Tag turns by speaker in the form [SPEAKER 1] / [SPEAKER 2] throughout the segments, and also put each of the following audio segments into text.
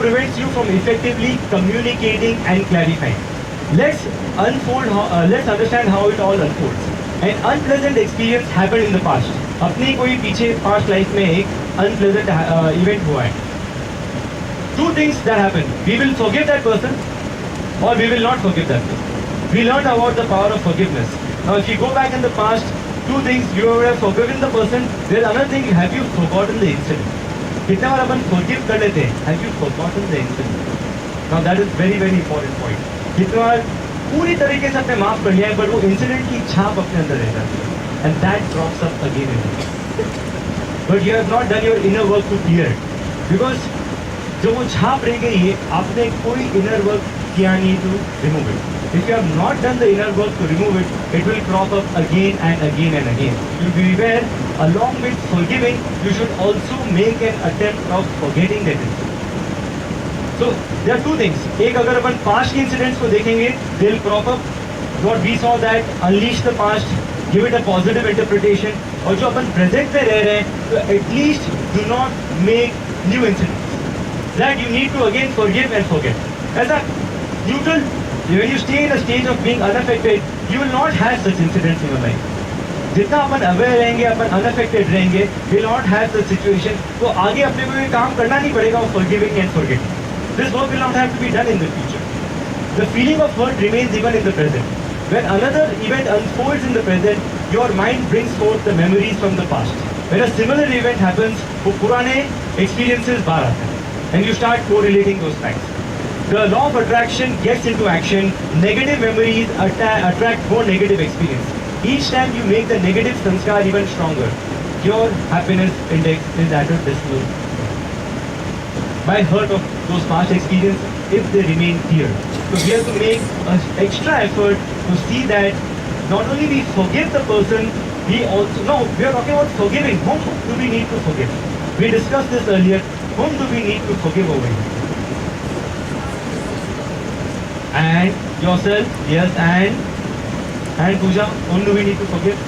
[SPEAKER 1] prevents you from effectively communicating and clarifying. Let's understand how it all unfolds. An unpleasant experience happened in the past. अपनी कोई पीछे past life में एक unpleasant event हुआ है. Two things that happen. We will forgive that person or we will not forgive that person. We learned about the power of forgiveness. Now if you go back in the past, two things, you have forgiven the person. There's another thing, have you forgotten the incident? कितने बार अपन forgive कर लेते हैं? Have you forgotten the incident? Now that is very very important point. कितने बार पूरी तरीके से अपने माफ कर लिया है, but वो इंसिडेंट की छाप अपने अंदर रह जाती है, and that drops up again and again. But you have not done your inner work to clear it, because जो वो छाप रह गई है, आपने कोई inner work किया नहीं to remove it. If you have not done the inner work to remove it, it will crop up again and again and again. You be aware, along with forgiving, you should also make an attempt of forgetting that incident. So there are two things. एक अगर अपन past के incidents को देखेंगे, they'll crop up. What we saw that unleash the past, give it a positive interpretation. और जो अपन present में रह रहे हैं, तो at least do not make new incidents. That you need to again forgive and forget. ऐसा neutral. When you stay in a stage of being unaffected, you will not have such incidents in your life. जितना अपन aware रहेंगे, अपन unaffected रहेंगे, will not have the situation. तो आगे अपने को ये काम करना नहीं पड़ेगा वो forgiving and forgetting. This work will not have to be done in the future. The feeling of hurt remains even in the present. When another event unfolds in the present, your mind brings forth the memories from the past. When a similar event happens, वो पुराने experiences बाहर आते हैं, and you start correlating those facts. The law of attraction gets into action. Negative memories attract more negative experience. Each time you make the negative sanskar even stronger, your happiness index is at a decimal. By hurt of those past experiences, if they remain clear. So we have to make an extra effort to see that not only we forgive the person, we are talking about forgiving. Whom do we need to forgive? We discussed this earlier. Whom do we need to forgive over here? And yourself, yes, and Pooja, whom do we need to forgive?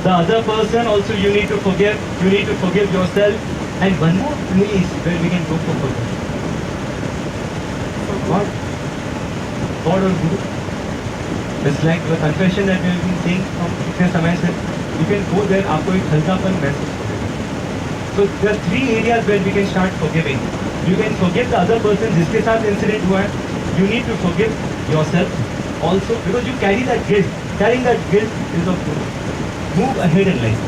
[SPEAKER 1] The other person also you need to forgive. You need to forgive yourself. And one more place where we can go for forgiveness. God? God or Guru? It's like the confession that we have been saying from इतने समय से. You can go there, आपको एक हल्कापन महसूस होगा. So there are three areas where we can start forgiving. You can forgive the other person जिसके साथ incident हुआ है. You need to forgive yourself also because you carry that guilt. Carrying that guilt is of Guru. Move ahead in life.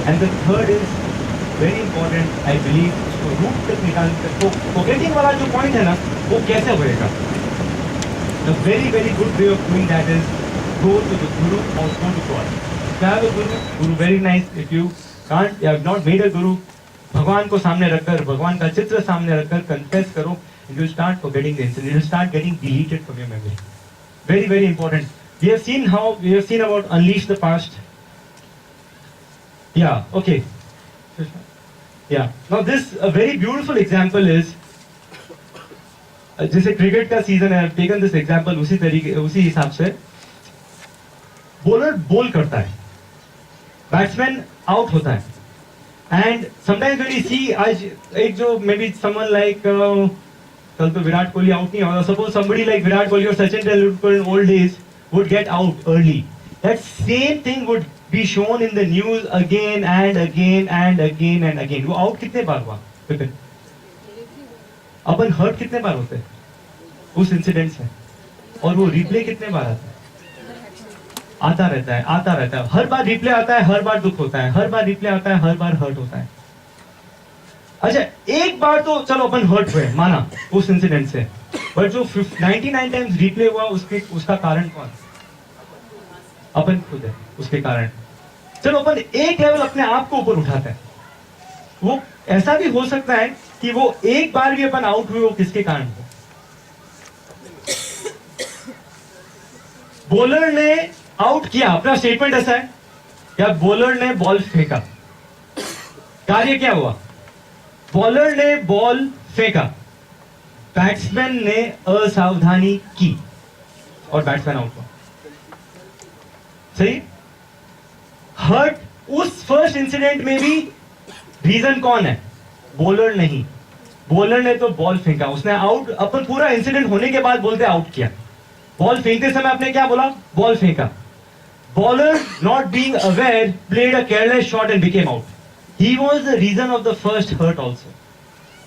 [SPEAKER 1] And the third is very important, I believe, तो root तक निकालते तो forgetting वाला जो point है ना, वो कैसे होएगा? The very very good way of doing that is go to the Guru or go to God. If you have a Guru, very nice. If you can't, you have not made a Guru, भगवान को सामने रखकर, भगवान का चित्र सामने रखकर confess करो, and you start forgetting the incident. You will start getting deleted from your memory. Very very important. We have seen about unleash the past. Yeah. Okay. Yeah. Now this a very beautiful example is जैसे cricket का season है, I've taken this example उसी हिसाब से bowler ball करता है, batsman out होता है, and sometimes when you see आज एक जो maybe someone like कल तो विराट कोहली आउट नहीं होगा, suppose somebody like Virat Kohli or Sachin Tendulkar in old days would get out early, that same thing would be shown in the news again and again and again and again. वो out कितने बार हुआ विपिन? अपन hurt कितने बार होते हैं उस incident से, और वो रिप्ले कितने बार आता है? आता रहता है, हर बार रिप्ले आता है, हर बार दुख होता है, हर बार रिप्ले आता है, हर बार हर्ट होता है. अच्छा एक बार तो चलो अपन हर्ट हुए माना उस इंसिडेंट से, बट जो 99 टाइम्स रिप्ले हुआ उसका कारण कौन? अपन खुद है उसके कारण. चलो अपन एक लेवल अपने आप को ऊपर उठाते हैं. वो ऐसा भी हो सकता है कि वो एक बार भी अपन आउट हुए वो किसके कारण हो? बॉलर ने आउट किया, अपना स्टेटमेंट ऐसा है या बॉलर ने बॉल फेंका. कार्य क्या हुआ? बॉलर ने बॉल फेंका, बैट्समैन ने असावधानी की और बैट्समैन आउट हुआ. सही. हर्ट उस फर्स्ट इंसिडेंट में भी रीजन कौन है? बॉलर नहीं, बॉलर ने तो बॉल फेंका, उसने आउट, अपन पूरा इंसिडेंट होने के बाद बोलते आउट किया। बॉल फेंकते समय आपने क्या बोला? बॉल फेंका। Bowler not being aware played a careless shot and became out. He was the reason of the first hurt also.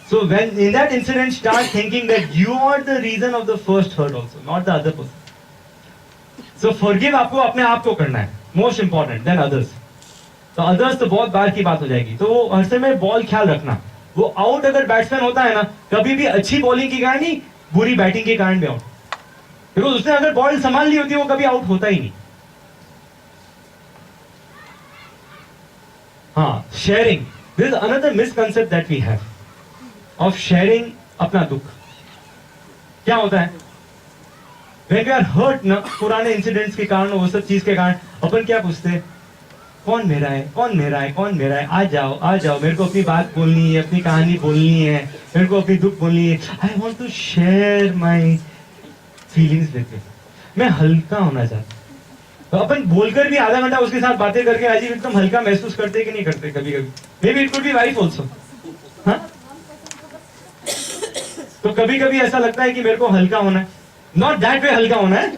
[SPEAKER 1] So when in that incident start thinking that you are the reason of the first hurt also, not the other person. So forgive आपको अपने आप को करना है, most important than others. तो others तो बहुत बार की बात हो जाएगी, तो वो हर समय बॉल ख्याल रखना। वो आउट अगर बैट्समैन होता है ना, कभी भी अच्छी बॉलिंग के कारण नहीं, बुरी बैटिंग के कारण भी आउट, बिकॉज उसने अगर बॉल संभाल ली होती वो कभी आउट होता ही नहीं। हाँ, sharing, this is another misconcept that we have of sharing अपना दुख। क्या होता है when we are hurt ना, पुराने इंसिडेंट्स के कारण, वो सब चीज के कारण अपन क्या पूछते हैं? कौन मेरा है, कौन मेरा है, कौन मेरा है, आ जाओ, मेरे को अपनी बात बोलनी है, अपनी कहानी बोलनी है, मेरे को अपनी दुख बोलनी है। I want to share my feelings with you. मैं हल्का होना चाहता हूँ। तो अपन बोलकर भी आधा घंटा उसके साथ बातें करके अजीब एकदम हल्का महसूस करते कि नहीं करते? कभी कभी may be it could be wife also. हाँ, तो कभी कभी ऐसा लगता है कि मेरे को हल्का होना है, नॉट दैट वे हल्का होना है,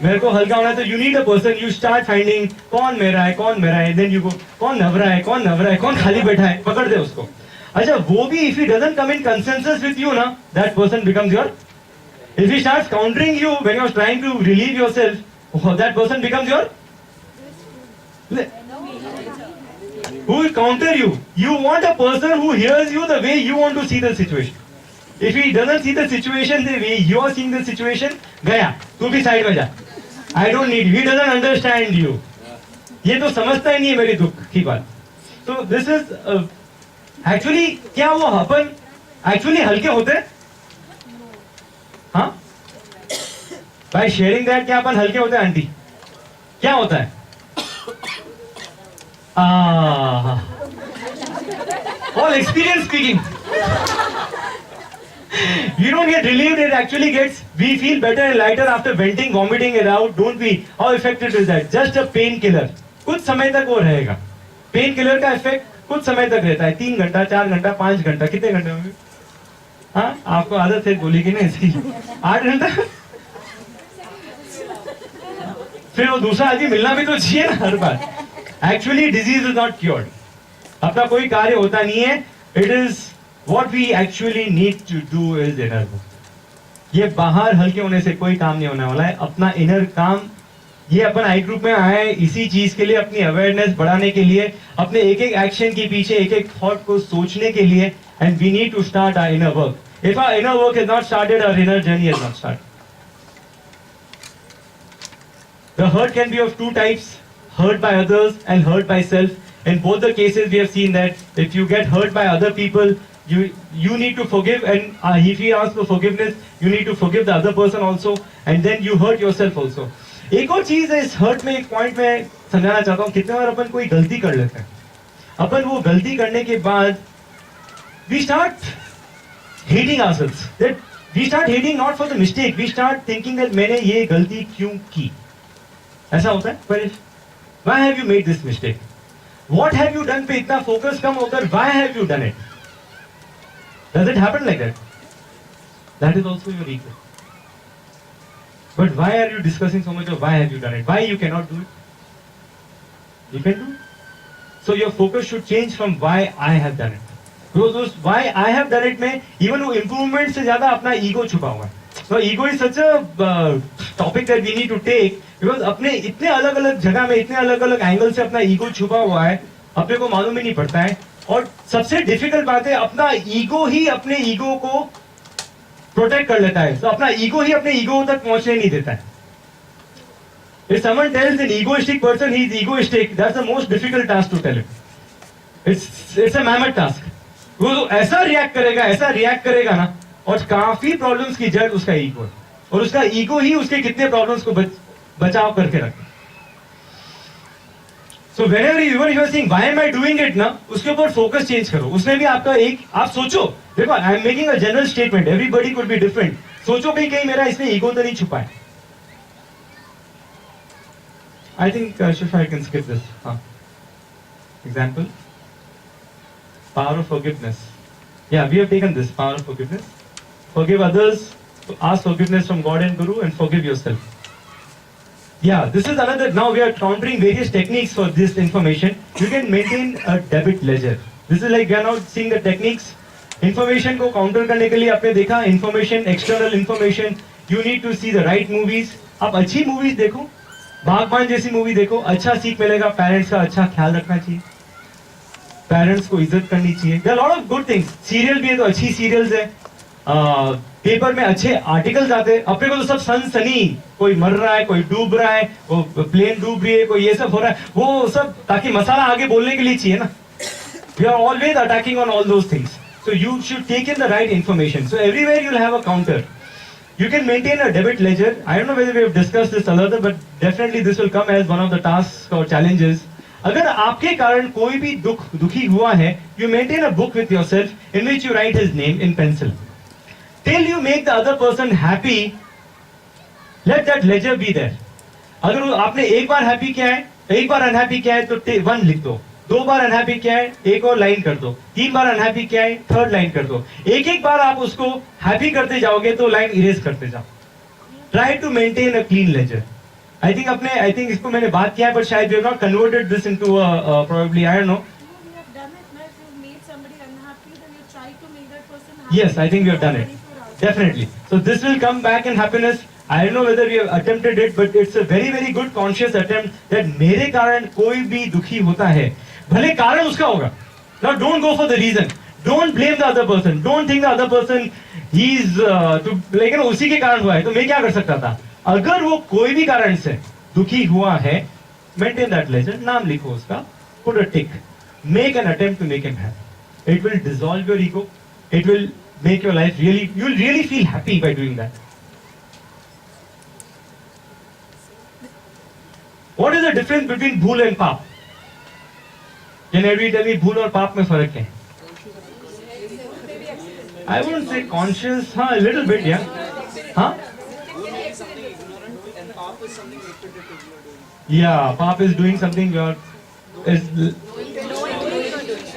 [SPEAKER 1] मेरे को हल्का होना है। तो you need a person, you start finding कौन मेरा है, कौन मेरा है, देन यू गो कौन नवरा है, कौन नवरा है, कौन खाली बैठा है, पकड़ दे उसको। अच्छा, वो भी if he doesn't come in consensus with you ना, that person becomes your, if he starts countering you when you're trying to relieve yourself, that person becomes your, who will counter you. You want a person who hears you the way you want to see the situation. If he doesn't see the situation the way you are seeing the situation, गया, तू भी side में जा, I don't need you. He doesn't understand you. ये तो समझता ही नहीं है मेरी दुख की बात। So this is actually, क्या वो अपन actually हल्के होते हैं? हाँ, बाय शेयरिंग दैट क्या अपन हल्के होते हैं? आंटी, क्या होता है? All experience speaking. We don't get relieved, it actually gets, we feel better and lighter after venting, vomiting it out, don't we? How effective is that? Just a painkiller. कुछ समय तक वो रहेगा। पेन किलर का effect कुछ समय तक रहता है, 3 घंटा, 4 घंटा, 5 घंटा, कितने घंटे होंगे? हाँ, आपको आदत है बोली की नहीं, इसकी 8 घंटा। फिर वो दूसरा आदमी मिलना भी तो चाहिए ना हर बार। Actually disease is not cured, अपना कोई कार्य होता नहीं है। It is what we actually need to do is inner work. ये बाहर हल्के होने से कोई काम नहीं होने वाला है, अपना इनर काम। ये अपन आई ग्रुप में आए इसी चीज के लिए, अपनी अवेयरनेस बढ़ाने के लिए, अपने एक एक एक्शन के पीछे एक एक थॉट को सोचने के लिए। And we need to start our inner work. If our inner work is not started, our inner journey is not started. The hurt can be of two types, hurt by others and hurt by self. In both the cases, we have seen that if you get hurt by other people, you need to forgive, and if he asks for forgiveness, you need to forgive the other person also, and then you hurt yourself also. एक और चीज है इस hurt में, एक point में समझाना चाहता हूँ। कितने बार अपन कोई गलती कर लेते हैं, अपन वो गलती करने के बाद we start hating ourselves. That we start hating not for the mistake, we start thinking that मैंने ये गलती क्यों की। ऐसा होता है। पर why have you made this mistake? What have you done पे इतना फोकस कम होकर why have you done it? Does it happen like that? That is also your ego. But why are you discussing so much of why have you done it? Why you cannot do it? You can do it. So your focus should change from why I have done it. Because those why I have done it में even वो improvement से ज्यादा अपना ego छुपा हुआ है। So ego is such a topic that we need to take because अपने इतने अलग अलग जगह में, इतने अलग अलग एंगल से अपना ईगो छुपा हुआ है, अपने को मालूम ही नहीं पड़ता है। और सबसे डिफिकल्ट बात है, अपना ईगो ही अपने ईगो को प्रोटेक्ट कर लेता है। तो अपना ईगो ही अपने ईगो तक पहुंचने नहीं देता है। If someone tells an egoistic person he is egoistic, that's the most difficult task to tell him. It's a mammoth task. वो ऐसा रिएक्ट करेगा ना, और काफी प्रॉब्लम्स की जड़ उसका ईगो है, और उसका ईगो ही उसके कितने प्रॉब्लम्स को बचाव करके रखता है। So whenever even if you are saying why am I doing it ना, उसके ऊपर फोकस चेंज करो। उसमें भी आपका एक, आप सोचो, देखो I am making a general statement, everybody could be different. सोचो कि कहीं मेरा इसमें ईगो तो नहीं छुपा है। I think Shifa I can skip this. हाँ, example, power of forgiveness. Yeah, we have taken this power of forgiveness. Forgive others, ask forgiveness from God and Guru, and forgive yourself. Yeah, this is another. Now we are countering various techniques for this information. You can maintain a debit ledger. This is like we are now seeing the techniques. Information को counter करने के लिए आपने देखा information, external information. You need to see the right movies. आप अच्छी movies देखो, बागबान जैसी movie देखो, अच्छा सीख मिलेगा. Parents का अच्छा ख्याल रखना चाहिए. Parents को इज्जत करनी चाहिए. There are a lot of good things. Serial भी है तो अच्छी serials है. पेपर में अच्छे आर्टिकल्स आते हैं. अपने को तो सब सनसनी, कोई मर रहा है, कोई डूब रहा है, वो प्लेन डूब रही है, कोई ये सब हो रहा है, वो सब ताकि मसाला आगे बोलने के लिए चाहिए ना. We are always attacking on all those things. So you should take in the right information. So everywhere you'll have a counter. You can maintain a debit ledger. I don't know whether we have discussed this another, but definitely this will come as one of the tasks or challenges. अगर आपके कारण कोई भी दुखी हुआ है, you maintain a book with yourself in which you write his name in pencil. Till you make the other person happy, let that ledger be there. अगर आपने एक बार हैप्पी किया है, एक बार अनहैप्पी किया है तो 1 लिख दो. 2 बार अनहैप्पी किया है, एक और लाइन कर दो. 3 बार अनहैप्पी किया है, 3rd लाइन कर दो. एक बार आप उसको हैप्पी करते जाओगे तो लाइन इरेज करते जाओ. Try to maintain a clean ledger. I think इसको मैंने बात किया है, but शायद we have not converted this into a probably, I don't know.
[SPEAKER 2] We have done it. Now, if you made somebody unhappy, then you try to make that person happy.
[SPEAKER 1] Yes, I think we have done it. Definitely. So this will come back in happiness. I don't know whether we have attempted it, but it's a very, very good conscious attempt that मेरे कारण कोई भी दुखी होता है, भले कारण उसका होगा. Now don't go for the reason. Don't blame the other person. Don't think the other person he's लेकिन उसी के कारण हुआ है, तो मैं क्या कर सकता था? अगर वो कोई भी कारण से दुखी हुआ है, maintain that ledger. नाम लिखो उसका, put a tick. Make an attempt to make him happy. It will dissolve your ego. It will make your life really, you'll really feel happy by doing that. What is the difference between bhool and paap? Can everybody tell me bhool और paap में फर्क है? I wouldn't say conscious, हाँ, a little bit, yeah. हाँ? Yeah, paap is doing something you're is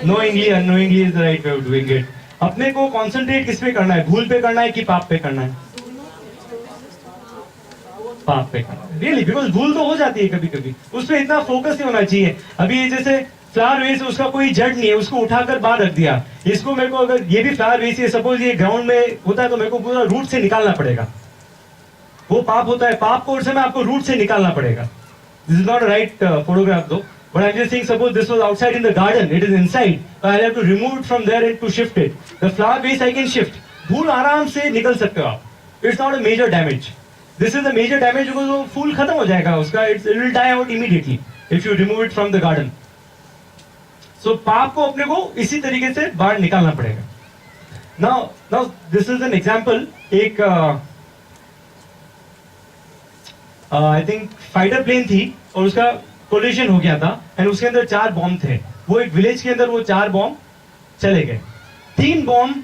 [SPEAKER 1] knowingly, unknowingly is the right way of doing it. अपने को concentrate किस पे करना है, भूल पे करना है कि पाप पे करना है? पाप पे करना है. रियली, बिकॉज भूल तो हो जाती है कभी कभी, उस पर इतना फोकस नहीं होना चाहिए. अभी जैसे फ्लावर वेस, उसका कोई जड़ नहीं है, उसको उठाकर बाहर रख दिया. इसको मेरे को, अगर ये भी फ्लावर वेस है, सपोज ये ग्राउंड में होता है, तो मेरे को पूरा रूट से निकालना पड़ेगा. वो पाप होता है. पाप को उस समय आपको रूट से निकालना पड़ेगा. This is not right photograph दो. But I'm just saying, suppose this was outside in the garden, it is inside, so I'll have to remove it from there and to shift it. The flower base I can shift. फूल आराम से निकल सकते हो आप. It's not a major damage. This is a major damage because वो फूल खत्म हो जाएगा उसका. It will die out immediately if you remove it from the garden. So पाप को अपने को इसी तरीके से बाहर निकालना पड़ेगा. Now this is an example. एक I think फाइटर प्लेन थी और उसका कोलिजन हो गया था एंड उसके अंदर 4 बॉम्ब थे. वो एक विलेज के अंदर वो 4 बॉम्ब चले गए. 3 bomb,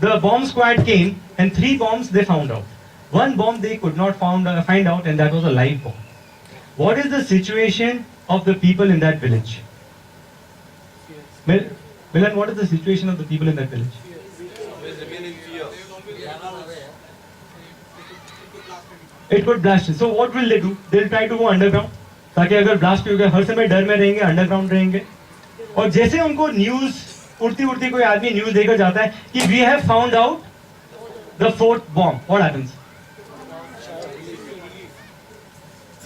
[SPEAKER 1] the bomb squad came and 3 bombs they found out. 1 bomb they could not find out, and that was a live bomb. What is the situation of the people in that village? Milan, what is the situation of the people in that village? It could blast it. So what will they do? They'll try to go underground. ताकि अगर blast हो गया, हर समय डर में रहेंगे, underground रहेंगे. और जैसे उनको न्यूज उड़ती उड़ती कोई आदमी न्यूज देकर जाता है कि we have found out the 4th bomb, what happens?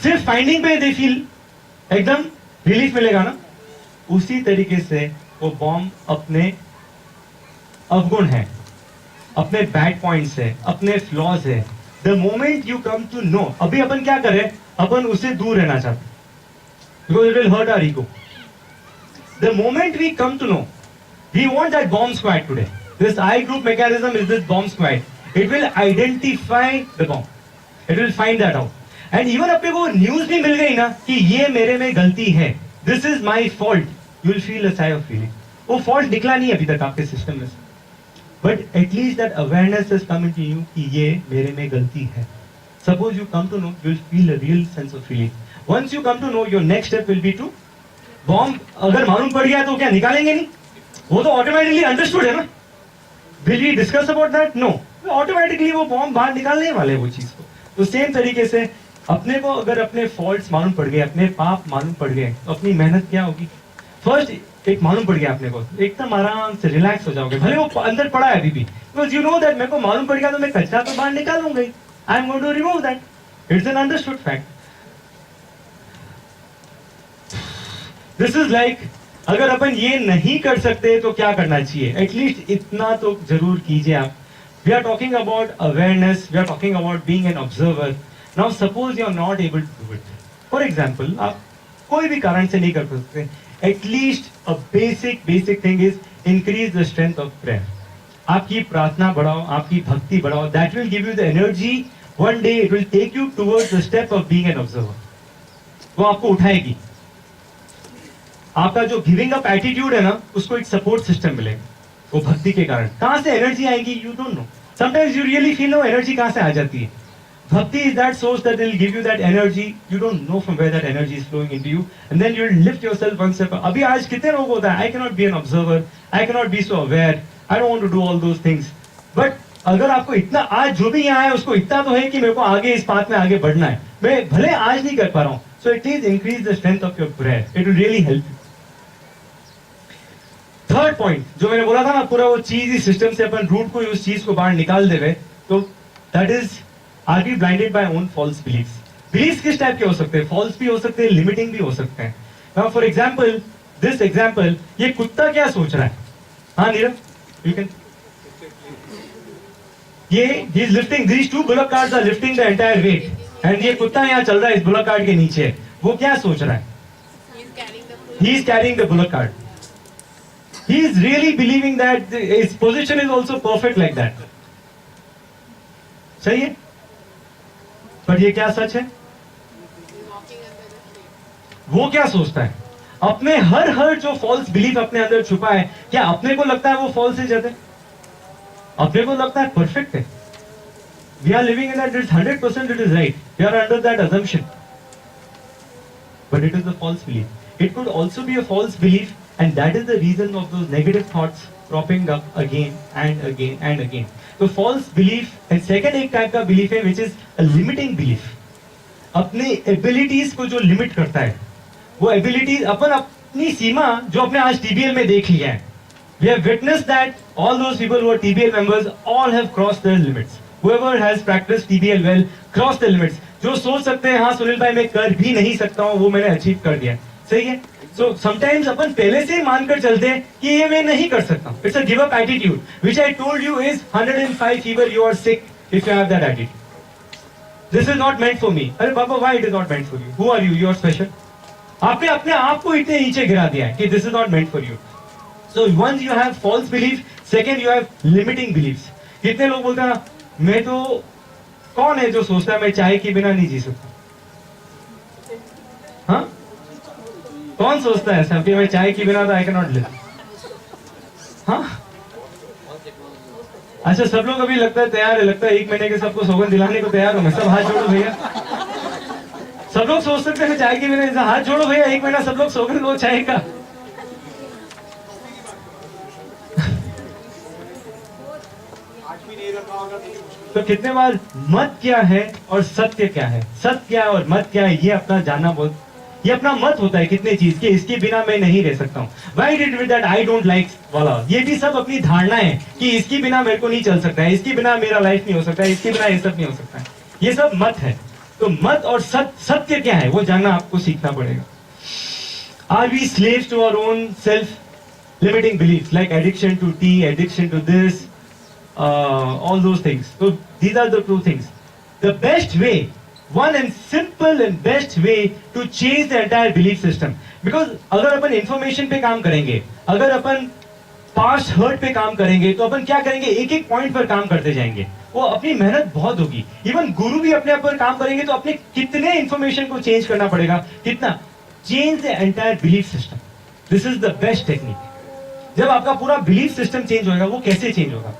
[SPEAKER 1] सिर्फ फाइंडिंग पे दे फील एकदम रिलीफ मिलेगा ना. उसी तरीके से वो बॉम्ब अपने अवगुण है, अपने बैड पॉइंट्स है, अपने फ्लॉज है. The moment you come to know, अभी अपन क्या करें, अपन उससे दूर रहना चाहते हैं because it will hurt our ego. The moment we come to know, we want that bomb squad today. This I group mechanism is this bomb squad. It will identify the bomb. It will find that out. And even अपने को news भी मिल गई ना कि ये मेरे में गलती है, this is my fault, you will feel a sigh of relief. वो fault निकला नहीं अभी तक आपके सिस्टम में से, but at least that awareness has come into you कि ये मेरे में गलती है. Suppose you come to know, you will feel a real sense of relief. Once you come to know, your next step will be to bomb. अगर मालूम पड़ गया तो क्या निकालेंगे नहीं, वो तो ऑटोमेटिकली अंडरस्टूड है ना. Will we discuss about that? No, automatically वो बॉम्ब बाहर निकालने वाले हैं वो चीज को। तो सेम तरीके से अपने को अगर अपने फॉल्ट्स मालूम पड़ गए, अपने पाप मालूम पड़ गए, तो अपनी मेहनत क्या होगी? फर्स्ट एक मालूम पड़ गया अपने को, एकदम आराम से रिलैक्स हो जाओगे, भले वो अंदर पड़ा है अभी भी, बिकॉज यू नो दैट मेरे को मालूम पड़ गया तो मैं कचरा तो बाहर निकालूंगा ही। I am going to remove that, it's an understood fact. This is like, अगर अपन ये नहीं कर सकते तो क्या करना चाहिए? एटलीस्ट इतना तो जरूर कीजिए आप। We are talking about awareness, we are talking about being an observer. Now suppose you are not able to do it, for example आप कोई भी कारण से नहीं कर सकते, at least a basic thing is increase the strength of prayer. आपकी प्रार्थना बढ़ाओ, आपकी भक्ति बढ़ाओ, that will give you the energy, one day it will take you towards the step of being an observer. वो आपको उठाएगी। आपका जो गिविंग अप एटीट्यूड है ना, उसको एक सपोर्ट सिस्टम मिलेगा वो भक्ति के कारण। कहां से एनर्जी आएगी you don't know, sometimes you really feel no energy कहां से आ जाती है। भक्ति is that source that will give you that energy. You don't know from where that energy is flowing into you, and then you'll lift yourself one step. अभी आज कितने लोग होता है, I cannot be an observer, I cannot be so aware, I don't want to do all those things. But अगर आपको इतना आज जो भी यहाँ है उसको इतना तो है कि मेरे को आगे इस बात में आगे बढ़ना है, मैं भले आज नहीं कर पा रहा हूँ, so at least increase the strength of your prayer. It will really help you. Third point जो मैंने बोला था ना, पूरा वो चीज इस सिस्टम से अपन रूट को उस चीज को बाहर निकाल देवे, तो that is are be blinded by own false beliefs. Beliefs किस टाइप के हो सकते हैं? फॉल्स भी हो सकते हैं, लिमिटिंग भी हो सकते हैं। Now for example, this example, ये कुत्ता क्या सोच रहा है? हाँ नीरव, यू कैन। ये he is lifting, these two bullock carts are lifting the entire weight, and ये कुत्ता यहाँ चल रहा है इस बुलक कार्ड के नीचे। वो क्या सोच रहा है? He is carrying the bullock card. He is really believing that his position is also perfect like that. सही है? पर ये क्या सच है? वो क्या सोचता है? अपने हर जो फॉल्स बिलीफ अपने अंदर छुपा है, क्या अपने को लगता है वो फॉल्स है? जैसे अपने को लगता है परफेक्ट है। We are living in that, it's 100% it is right. We are under that assumption. But it is a false belief. It could also be a false belief, and that is the reason of those negative thoughts cropping up again and again and again. So false belief, and second एक type का belief है which is a limiting belief. अपने abilities को जो limit करता है, वो abilities अपन अपनी सीमा जो अपने आज TBL में देख लिया है. We have witnessed that all those people who are TBL members all have crossed their limits. Whoever has practiced TBL well crossed the limits. जो सोच सकते हैं हाँ सुनील भाई मैं कर भी नहीं सकता हूँ, वो मैंने अचीव कर दिया, सही है. So sometimes अपन पहले से मानकर चलते हैं कि ये मैं नहीं कर सकता. It's a give up attitude, which I told you is 105 fever. You are sick if you have that attitude. This is not meant for me. अरे बाबा, why it is not meant for you? Who are you? You are special. आपने अपने आप को इतने नीचे गिरा दिया है कि this is not meant for you. So once you have false belief, second you have limiting beliefs. कितने लोग बोलते हैं ना, मैं तो कौन है जो सोचता है मैं चाय के बिना नहीं जी सकता? हाँ, कौन सोचता है ऐसा कि मैं चाय के बिना तो आई कैन नॉट लिव? हाँ, अच्छा सब लोग अभी लगता है तैयार है, लगता है 1 महीने के सबको सौगंध दिलाने को तैयार हूं मैं. सब हाथ जोड़ो भैया. सब लोग सोच सकते हैं चाय के बिना, हाथ जोड़ो भैया, 1 महीना सब लोग सौगंध लो चाय का. तो कितने बार मत क्या है और सत्य क्या है, सत्य क्या है और मत क्या है, ये अपना जानना बहुत, ये अपना मत होता है कितने चीज के, इसके बिना मैं नहीं रह सकता हूँ. Why did with that I don't like वाला, ये भी सब अपनी धारणा है कि इसके बिना मेरे को नहीं चल सकता है, इसके बिना मेरा लाइफ नहीं हो सकता है, इसके बिना ये सब नहीं हो सकता है. ये सब मत है. तो मत और सत्य क्या है वो जानना आपको सीखना पड़ेगा. Are we slaves to our own self-limiting beliefs like addiction to tea, addiction to this, all those things? So these are the two things. The best way, one and simple and best way to change the entire belief system. Because अगर अपन information पे काम करेंगे, अगर अपन past hurt पे काम करेंगे, तो अपन क्या करेंगे, एक एक पॉइंट पर काम करते जाएंगे. वो अपनी मेहनत बहुत होगी. इवन गुरु भी अपने आप पर काम करेंगे तो अपने कितने इंफॉर्मेशन को चेंज करना पड़ेगा, कितना. Change the entire belief system. This is the best technique. जब आपका पूरा बिलीफ सिस्टम चेंज होगा, वो कैसे चेंज होगा?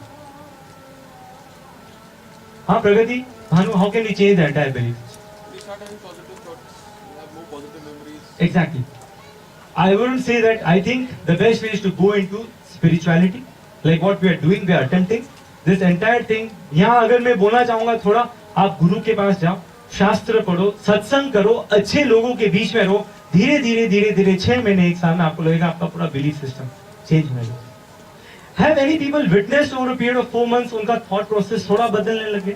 [SPEAKER 1] हाँ Pragati, Bhanu, how can we change the entire belief?
[SPEAKER 3] We start having positive thoughts, we have more positive memories.
[SPEAKER 1] Exactly. I wouldn't say that. I think the best way is to go into spirituality, like what we are doing, we are attempting this entire thing. यहाँ अगर मैं बोलना चाहूंगा थोड़ा, आप गुरु के पास जाओ, शास्त्र पढ़ो, सत्संग करो, अच्छे लोगों के बीच में रहो, धीरे धीरे धीरे धीरे 6 महीने 1 साल में आपको लगेगा आपका पूरा बिलीफ सिस्टम चेंज होने लगेगा. Have any people witnessed over a period of 4 months उनका thought process थोड़ा बदलने लगे?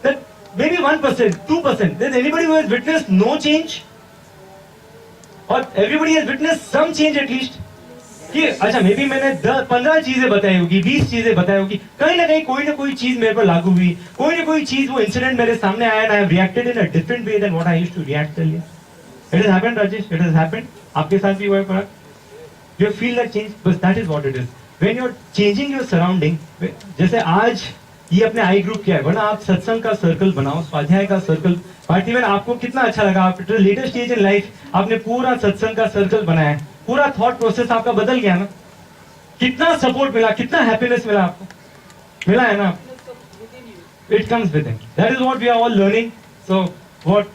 [SPEAKER 1] That maybe 1%, 2%. There's anybody who has witnessed no change? Or everybody has witnessed some change at least? कि अच्छा may be मैंने 15 चीजें बताई होगी, 20 चीजें बताई होगी, कहीं ना कहीं कोई ना कोई चीज मेरे पर लागू हुई, कोई ना कोई चीज वो इंसिडेंट मेरे सामने आया, and I have reacted in a different way than what I used to react earlier. It has happened, Rajesh. It has happened. आपके साथ भी हुआ है पराग? You feel that change, but that is what it is. When you're changing your surrounding, जैसे आज ये अपने आई group किया है, वरना आप सत्संग का सर्कल बनाओ, स्वाध्याय का सर्कल. पार्टी में आपको कितना अच्छा लगा, आप लेटेस्ट स्टेज इन लाइफ आपने पूरा सत्संग का सर्कल बनाया है, पूरा थॉट प्रोसेस आपका बदल गया ना. कितना सपोर्ट मिला, कितना हैप्पीनेस मिला आपको, मिला है ना. It comes with him. That is what we are all learning. So what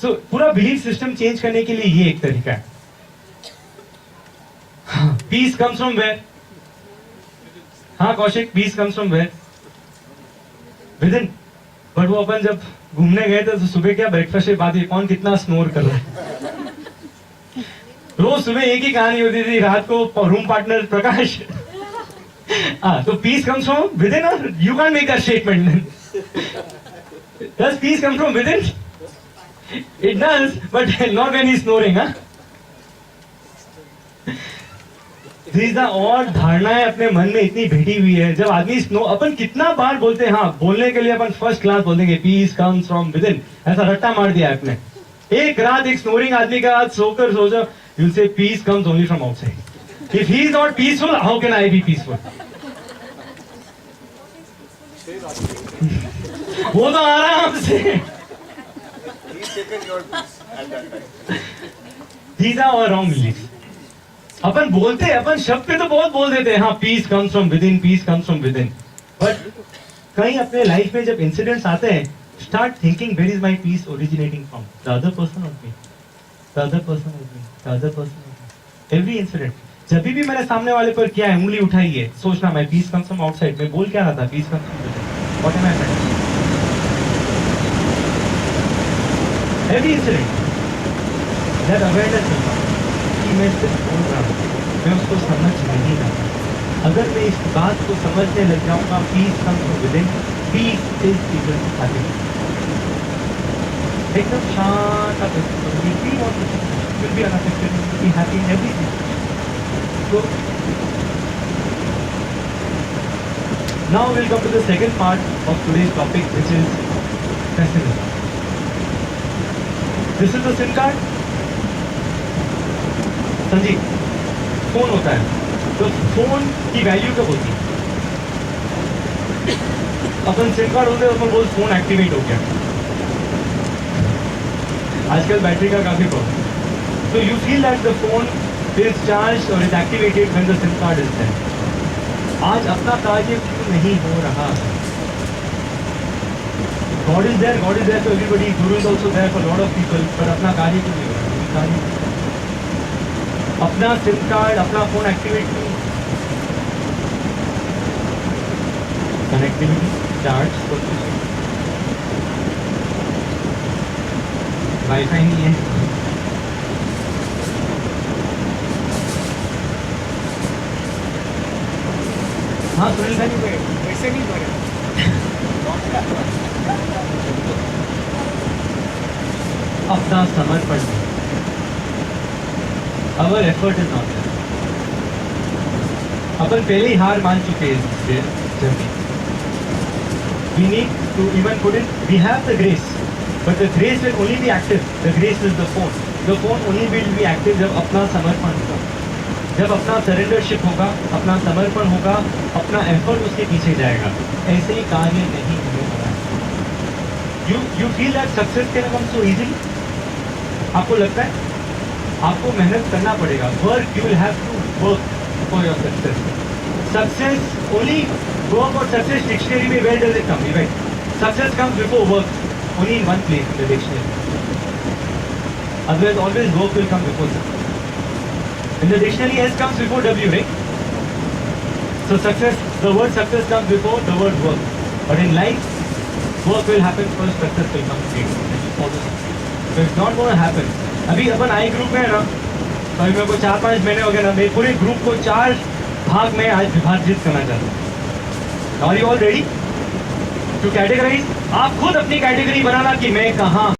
[SPEAKER 1] so पूरा बिलीफ सिस्टम चेंज करने के लिए ये एक तरीका है. Peace comes from where? हाँ Kaushik, peace comes from where? Within. But वो अपन जब घूमने गए थे तो सुबह क्या ब्रेकफास्ट के बाद कौन कितना स्नोर कर रहा है. रोज सुबह एक ही कहानी होती थी, रात को रूम पार्टनर प्रकाश. तो peace comes from within, और you can make a statement. Does peace come from within? It does, but not when he is snoring. These are all धारणाएं अपने मन में इतनी भेटी हुई है. जब आदमी स्नो, अपन कितना बार बोलते हैं, हाँ बोलने के लिए अपन फर्स्ट क्लास बोल देंगे peace comes from within, ऐसा रट्टा मार दिया आपने. एक रात एक स्नोरिंग आदमी का आज सोकर सोचा, you'll say peace comes only from outside. If he is not peaceful, how can I be peaceful? वो तो आराम से. These are all wrong beliefs. अपन बोलते हैं, अपन शब्द पे तो बहुत बोल देते हैं, हाँ peace comes from within, peace comes from within. But कहीं अपने लाइफ में जब इंसिडेंट्स आते हैं, start thinking where is my peace originating from? The other person of me, the other person of me, the other person of me. Every incident जब भी मैंने सामने वाले पर किया है, उंगली उठाई है, सोचना my peace comes from outside. मैं बोल क्या रहा था? Peace comes from within. What am I saying? Every incident that awareness कि मैं सिर्फ बोल रहा हूँ, मैं उसको समझ नहीं रहा. अगर मैं इस बात को समझने लग जाऊंगा, peace comes from within, peace is equal to happiness. एकदम शांत आप will be unaffected, be happy in everything. So now we'll come to the second part of today's topic, which is pessimism. This is the SIM card. Sanjeev, phone होता है, तो phone की value कब होती है? अपन सिम कार्ड होते हैं, अपन बोल फोन एक्टिवेट हो गया. आजकल बैटरी का काफी problem. So you feel that the phone is charged or is activated when the SIM card is there. आज अपना कार्य क्यों नहीं हो रहा? God is there for everybody. Guru is also there for a lot of people. पर अपना कार्य क्यों नहीं हो रहा? अपना SIM card, अपना phone activate क्यों? Connectivity, charge, Wi-Fi नहीं है. हाँ सुनील भाई, वैसे नहीं भरे. अपना समर्पण, our effort is not there. अपन पहले ही हार मान चुके हैं. We need to even put in, we have the grace, but the grace will only be active. The grace is the phone. The phone only will be active जब अपना समर्पण होगा, जब अपना सरेंडरशिप होगा, अपना समर्पण होगा, अपना एफर्ट उसके पीछे जाएगा. ऐसे ही कार्य नहीं हो रहा है. You feel that success can come so easily? आपको लगता है आपको मेहनत करना पड़ेगा. Work, you will have to work for your success. Success only, work or success dictionary में where does it come? Right? Success comes before work, only in one place in the dictionary. Otherwise, always work will come before success. In the dictionary, S comes before W, right? So success, the word success comes before the word work. But in life, work will happen first, success will come later. So it's not going to happen. अभी अपन आई group में है ना, तो अभी मेरे को 4-5 महीने हो गए ना, मेरे पूरे ग्रुप को 4 भाग में आज विभाजित करना चाहता हूँ. Are you all ready to categorize? आप खुद अपनी कैटेगरी बनाना कि मैं कहाँ